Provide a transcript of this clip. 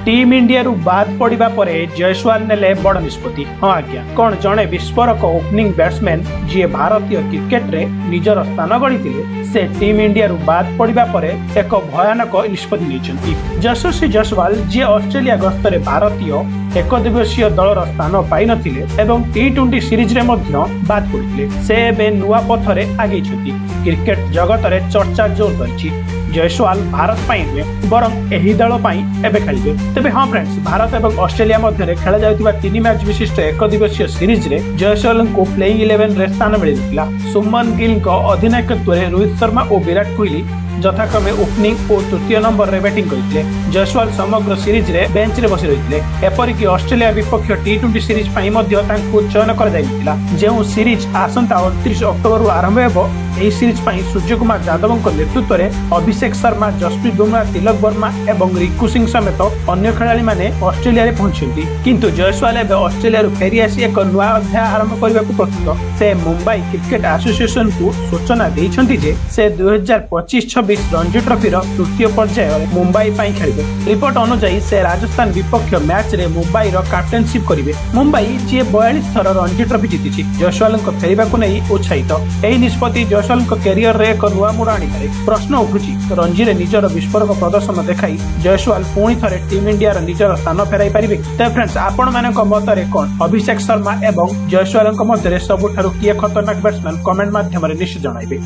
Team India रु बाद पड़ा पर जयसवाल नेले बड़ निष्पत्ति। हाँ आज्ञा, कौन जड़े विस्फोरक ओपनिंग बैट्समैन जी भारतीय क्रिकेट रे निजर स्थान गढ़ी से टीम इंडिया रु बाद पड़ा पर एक भयानक निष्पत्ति नहीं। यशस्वी जयसवाल जी ऑस्ट्रेलिया गस्त रे भारतीय एक दिवसीय दलर स्थान पाई नथिले एवं T20 सीरीज रे मध्य बाद पड़ते से एबे नुआ पथरे आगे क्रिकेट जगत रे चर्चा जोर धरी। जयसवाल भारत पाई नुहे बरं एही दल पाई एबे खेलिबे। तबे हाँ फ्रेंड्स, भारत एवं ऑस्ट्रेलिया मध्य खेला जाउतिबा 3 मैच विशिष्ट एक दिवसीय सीरीज रे जयसवाल को प्लेइंग 11 रे स्थान मिलिथिला। सुमन गिल को अधिनायकत्व रे रोहित शर्मा और विराट कोहली यथाक्रमे ओपनिंग और तृतीय नंबर रे बैटिंग करथिले। जयसवाल समग्र सीरीज रे बेंच रे बसी रहिथिले। एपरिक ऑस्ट्रेलिया विपक्ष T20 सीरीज पाई मध्य तांको चयन कर जाइतिला। जेउ सीरीज आसंता 29 अक्टोबर रु आरंभ हेबो। एही सीरीज पाई सूर्यकुमार यादव नेतृत्व रे अभिषेक शर्मा, जसप्रीत बुमराह, तिलक वर्मा एवं रिंकू सिंह समेत अन्य खेलाड़ी माने ऑस्ट्रेलिया रे पहुंचନ୍ତି। किंतु जयसवाल एबे ऑस्ट्रेलिया रु फेरी आसी एक नुआ अध्याय आरंभ करबा को प्रस्तुत। से मुंबई क्रिकेट एसोसिएशन को सूचना दैछंती जे से 2025-26 रणजी ट्रॉफी तृतीय पर्याय मुंबई पाई खेलिबे। रिपोर्ट अनुसार से राजस्थान विपक्ष मैच रे मुंबई रो कैप्टेनशिप करिवे। मुंबई जे 42 थर रणजी ट्रॉफी जीतिछि। जयसवाल को फेरिबा को नै उत्साहित। एही निष्पत्ति जयसवाल को कैरियर रे एक नुआ मोड़ आनी पारे। प्रश्न उठुछि, रणजी रे निजर विस्फोरक प्रदर्शन देखाई जयसवाल पुणी थरे टीम इंडिया रो निजर स्थान फेराई पारिबे। त फ्रेंड्स, आपण मानक मत रे कोन अभिषेक शर्मा एवं जयसवाल मध्य सबुठारु किए खतरनाक बैट्समैन कमेंट माध्यम रे निश्चित जणाइबे।